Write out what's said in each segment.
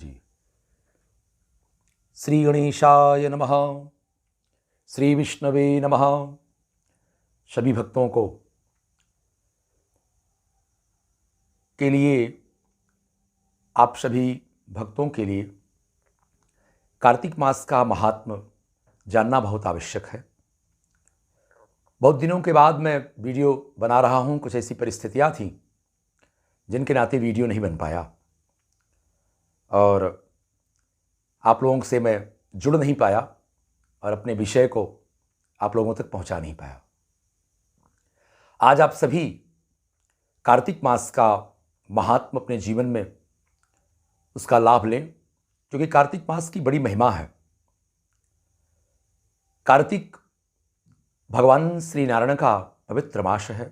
जी। श्री गणेशाय नमः। श्री विष्णवे नमः। सभी भक्तों को के लिए, आप सभी भक्तों के लिए कार्तिक मास का महात्म जानना बहुत आवश्यक है। बहुत दिनों के बाद मैं वीडियो बना रहा हूं। कुछ ऐसी परिस्थितियां थीं जिनके नाते वीडियो नहीं बन पाया और आप लोगों से मैं जुड़ नहीं पाया और अपने विषय को आप लोगों तक पहुंचा नहीं पाया। आज आप सभी कार्तिक मास का महात्म अपने जीवन में उसका लाभ लें, क्योंकि कार्तिक मास की बड़ी महिमा है। कार्तिक भगवान श्री नारायण का पवित्र मास है।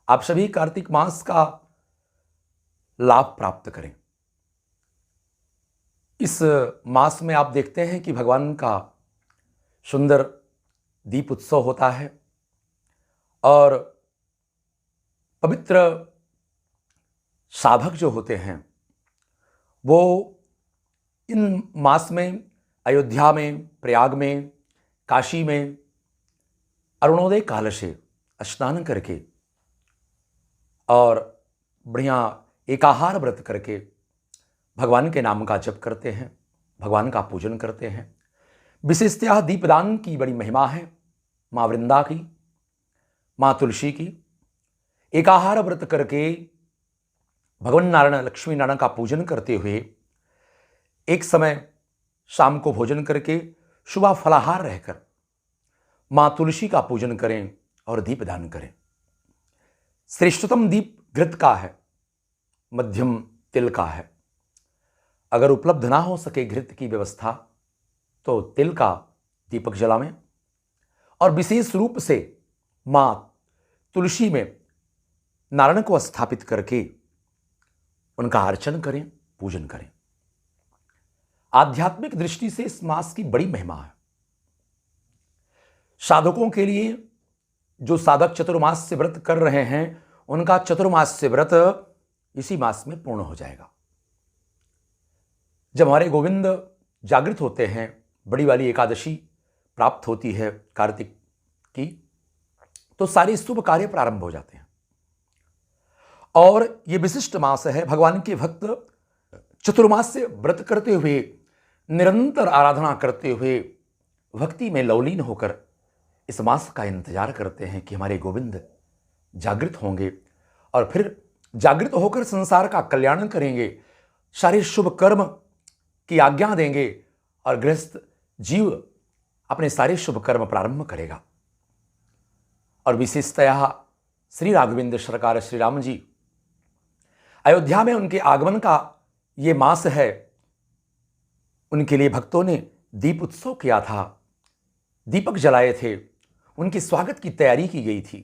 आप सभी कार्तिक मास का लाभ प्राप्त करें। इस मास में आप देखते हैं कि भगवान का सुंदर दीप उत्सव होता है और पवित्र साधक जो होते हैं वो इन मास में अयोध्या में, प्रयाग में, काशी में अरुणोदय काल से स्नान करके और बढ़िया एकाहार व्रत करके भगवान के नाम का जप करते हैं, भगवान का पूजन करते हैं। विशेषतः दीपदान की बड़ी महिमा है। माँ वृंदा की, माँ तुलसी की एकाहार व्रत करके भगवान नारायण, लक्ष्मी नारायण का पूजन करते हुए एक समय शाम को भोजन करके सुबह फलाहार रहकर माँ तुलसी का पूजन करें और दीपदान करें। श्रेष्ठतम दीप घृत का है, मध्यम तिल का है। अगर उपलब्ध ना हो सके घृत की व्यवस्था तो तिल का दीपक जलावें और विशेष रूप से मां तुलसी में नारायण को स्थापित करके उनका अर्चन करें, पूजन करें। आध्यात्मिक दृष्टि से इस मास की बड़ी महिमा है। साधकों के लिए, जो साधक चतुर्मास से व्रत कर रहे हैं, उनका चतुर्मास से व्रत इसी मास में पूर्ण हो जाएगा। जब हमारे गोविंद जागृत होते हैं, बड़ी वाली एकादशी प्राप्त होती है कार्तिक की, तो सारे शुभ कार्य प्रारंभ हो जाते हैं। और ये विशिष्ट मास है। भगवान के भक्त चतुर्मास से व्रत करते हुए, निरंतर आराधना करते हुए, भक्ति में लवलीन होकर इस मास का इंतजार करते हैं कि हमारे गोविंद जागृत होंगे और फिर जागृत होकर संसार का कल्याण करेंगे, सारे शुभ कर्म की आज्ञा देंगे और गृहस्थ जीव अपने सारे शुभ कर्म प्रारंभ करेगा। और विशेषतः श्री राघवेंद्र सरकार श्री राम जी अयोध्या में उनके आगमन का ये मास है। उनके लिए भक्तों ने दीप उत्सव किया था, दीपक जलाए थे, उनके स्वागत की तैयारी की गई थी।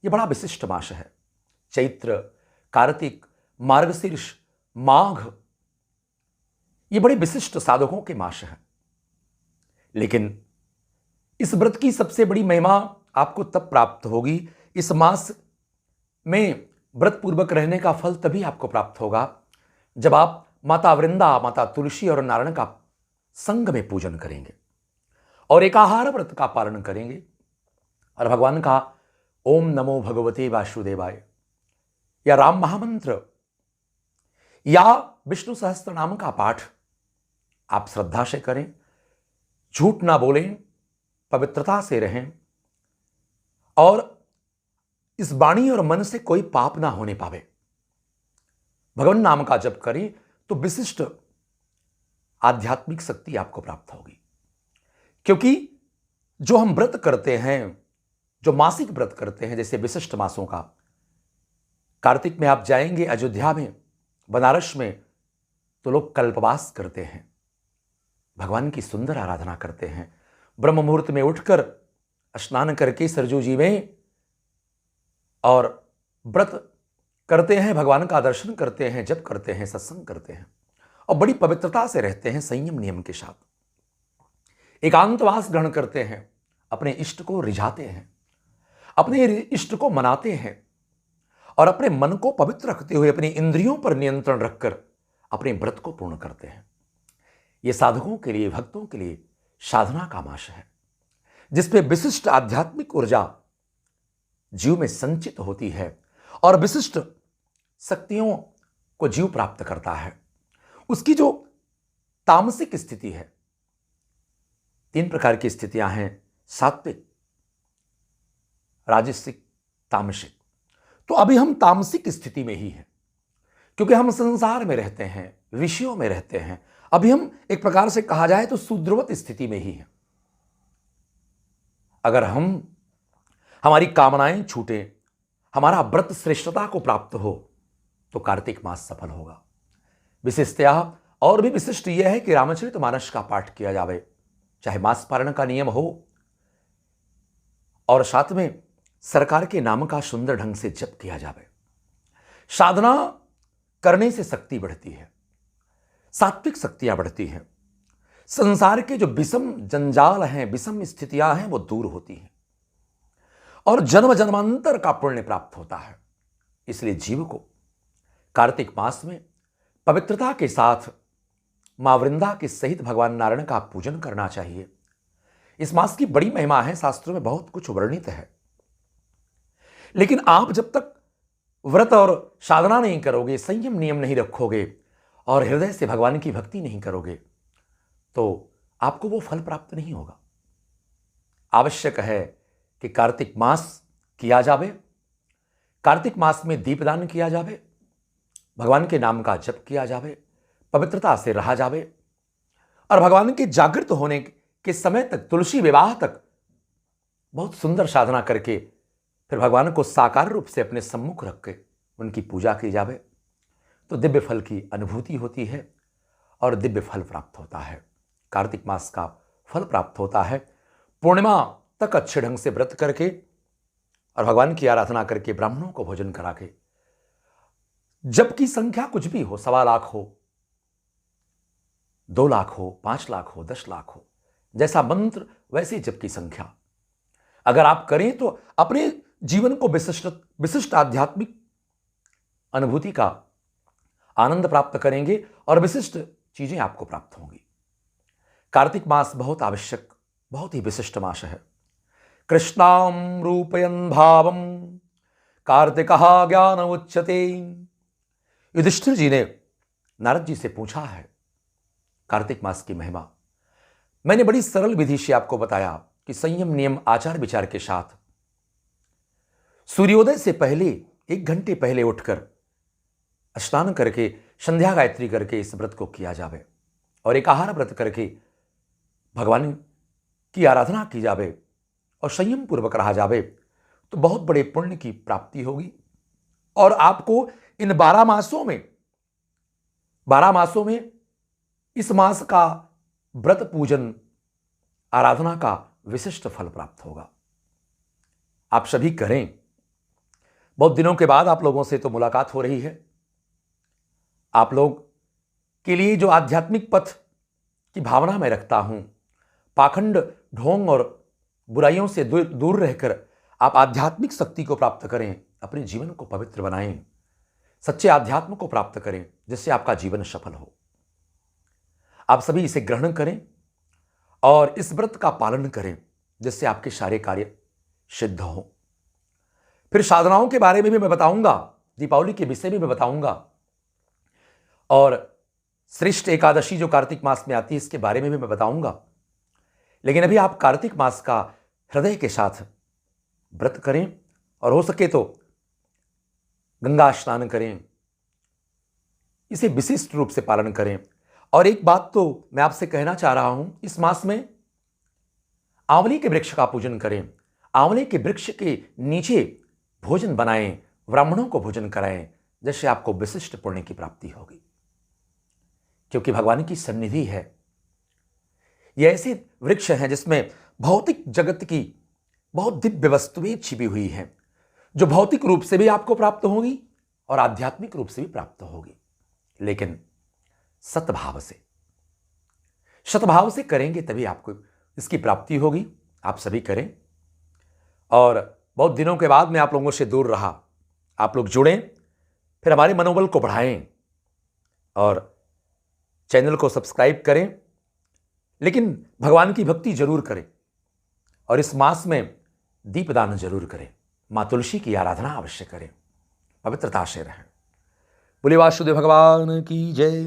ये बड़ा विशिष्ट मास है। चैत्र, कार्तिक, मार्गशीर्ष, माघ, ये बड़े विशिष्ट साधकों के मास हैं। लेकिन इस व्रत की सबसे बड़ी महिमा आपको तब प्राप्त होगी, इस मास में व्रत पूर्वक रहने का फल तभी आपको प्राप्त होगा जब आप माता वृंदा, माता तुलसी और नारायण का संग में पूजन करेंगे और एकाहार व्रत का पालन करेंगे और भगवान का ओम नमो भगवते वासुदेवाय या राम महामंत्र या विष्णु सहस्त्र नाम का पाठ आप श्रद्धा से करें, झूठ ना बोलें, पवित्रता से रहें और इस वाणी और मन से कोई पाप ना होने पावे। भगवान नाम का जप करें तो विशिष्ट आध्यात्मिक शक्ति आपको प्राप्त होगी। क्योंकि जो हम व्रत करते हैं, जो मासिक व्रत करते हैं, जैसे विशिष्ट मासों का, कार्तिक में आप जाएंगे अयोध्या में, बनारस में, तो लोग कल्पवास करते हैं, भगवान की सुंदर आराधना करते हैं। ब्रह्म मुहूर्त में उठकर स्नान करके सरजू जी में और व्रत करते हैं, भगवान का दर्शन करते हैं, जप करते हैं, सत्संग करते हैं और बड़ी पवित्रता से रहते हैं, संयम नियम के साथ एकांतवास ग्रहण करते हैं, अपने इष्ट को रिझाते हैं, अपने इष्ट को मनाते हैं और अपने मन को पवित्र रखते हुए, अपनी इंद्रियों पर नियंत्रण रखकर अपने व्रत को पूर्ण करते हैं। ये साधकों के लिए, भक्तों के लिए साधना का मास है, जिसपे विशिष्ट आध्यात्मिक ऊर्जा जीव में संचित होती है और विशिष्ट शक्तियों को जीव प्राप्त करता है। उसकी जो तामसिक स्थिति है, 3 प्रकार की स्थितियां हैं, सात्विक, राजसिक, तामसिक। तो अभी हम तामसिक स्थिति में ही हैं, क्योंकि हम संसार में रहते हैं, विषयों में रहते हैं। अभी हम एक प्रकार से कहा जाए तो शूद्रवत स्थिति में ही हैं। अगर हमारी कामनाएं छूटे, हमारा व्रत श्रेष्ठता को प्राप्त हो, तो कार्तिक मास सफल होगा। विशिष्टया और भी विशिष्ट यह है कि रामचरितमानस का पाठ किया जावे, चाहे मास पारण का नियम हो, और साथ में सरकार के नाम का सुंदर ढंग से जप किया जावे। साधना करने से शक्ति बढ़ती है, सात्विक शक्तियां बढ़ती हैं, संसार के जो विषम जंजाल हैं, विषम स्थितियां हैं, वो दूर होती हैं और जन्म जन्मांतर का पुण्य प्राप्त होता है। इसलिए जीव को कार्तिक मास में पवित्रता के साथ मां वृंदा के सहित भगवान नारायण का पूजन करना चाहिए। इस मास की बड़ी महिमा है, शास्त्रों में बहुत कुछ वर्णित है। लेकिन आप जब तक व्रत और साधना नहीं करोगे, संयम नियम नहीं रखोगे और हृदय से भगवान की भक्ति नहीं करोगे, तो आपको वो फल प्राप्त नहीं होगा। आवश्यक है कि कार्तिक मास किया जावे, कार्तिक मास में दीपदान किया जावे, भगवान के नाम का जप किया जावे, पवित्रता से रहा जावे और भगवान के जागृत होने के समय तक, तुलसी विवाह तक बहुत सुंदर साधना करके फिर भगवान को साकार रूप से अपने सम्मुख रख के उनकी पूजा की जावे, तो दिव्य फल की अनुभूति होती है और दिव्य फल प्राप्त होता है। कार्तिक मास का फल प्राप्त होता है पूर्णिमा तक अच्छे ढंग से व्रत करके और भगवान की आराधना करके, ब्राह्मणों को भोजन करा के। जब की संख्या कुछ भी हो, 1.25 लाख हो, 2 लाख हो, 5 लाख हो, 10 लाख हो, जैसा मंत्र वैसे जब की संख्या अगर आप करें तो अपने जीवन को विशिष्ट आध्यात्मिक अनुभूति का आनंद प्राप्त करेंगे और विशिष्ट चीजें आपको प्राप्त होंगी। कार्तिक मास बहुत आवश्यक, बहुत ही विशिष्ट मास है। कृष्णाम रूपयन् भावम कार्तिकः ज्ञान उच्यते। युधिष्ठिर जी ने नारद जी से पूछा है कार्तिक मास की महिमा। मैंने बड़ी सरल विधि से आपको बताया कि संयम नियम आचार विचार के साथ सूर्योदय से पहले 1 घंटे पहले उठकर स्नान करके संध्या गायत्री करके इस व्रत को किया जावे और एकाहार व्रत करके भगवान की आराधना की जावे और संयम पूर्वक रहा जावे, तो बहुत बड़े पुण्य की प्राप्ति होगी। और आपको इन 12 मासों में इस मास का व्रत पूजन आराधना का विशिष्ट फल प्राप्त होगा। आप सभी करें। बहुत दिनों के बाद आप लोगों से तो मुलाकात हो रही है। आप लोग के लिए जो आध्यात्मिक पथ की भावना मैं रखता हूं, पाखंड, ढोंग और बुराइयों से दूर रहकर आप आध्यात्मिक शक्ति को प्राप्त करें, अपने जीवन को पवित्र बनाएं, सच्चे आध्यात्म को प्राप्त करें, जिससे आपका जीवन सफल हो। आप सभी इसे ग्रहण करें और इस व्रत का पालन करें, जिससे आपके सारे कार्य सिद्ध हो। फिर साधनाओं के बारे में भी मैं बताऊंगा, दीपावली के विषय में मैं बताऊंगा और श्रेष्ठ एकादशी जो कार्तिक मास में आती है इसके बारे में भी मैं बताऊंगा। लेकिन अभी आप कार्तिक मास का हृदय के साथ व्रत करें और हो सके तो गंगा स्नान करें, इसे विशिष्ट रूप से पालन करें। और एक बात तो मैं आपसे कहना चाह रहा हूं, इस मास में आंवले के वृक्ष का पूजन करें, आंवले के वृक्ष के नीचे भोजन बनाएं, ब्राह्मणों को भोजन कराएं, जैसे आपको विशिष्ट पुण्य की प्राप्ति होगी। क्योंकि भगवान की सन्निधि है। ये ऐसे वृक्ष हैं जिसमें भौतिक जगत की बहुत दिव्य वस्तुएं छिपी हुई हैं, जो भौतिक रूप से भी आपको प्राप्त होगी और आध्यात्मिक रूप से भी प्राप्त होगी। लेकिन सतभाव से करेंगे तभी आपको इसकी प्राप्ति होगी। आप सभी करें। और बहुत दिनों के बाद मैं आप लोगों से दूर रहा, आप लोग जुड़ें, फिर हमारे मनोबल को बढ़ाएं और चैनल को सब्सक्राइब करें, लेकिन भगवान की भक्ति जरूर करें और इस मास में दीपदान जरूर करें। माँ तुलसी की आराधना अवश्य करें। पवित्रता से रहें। बोले वासुदेव भगवान की जय।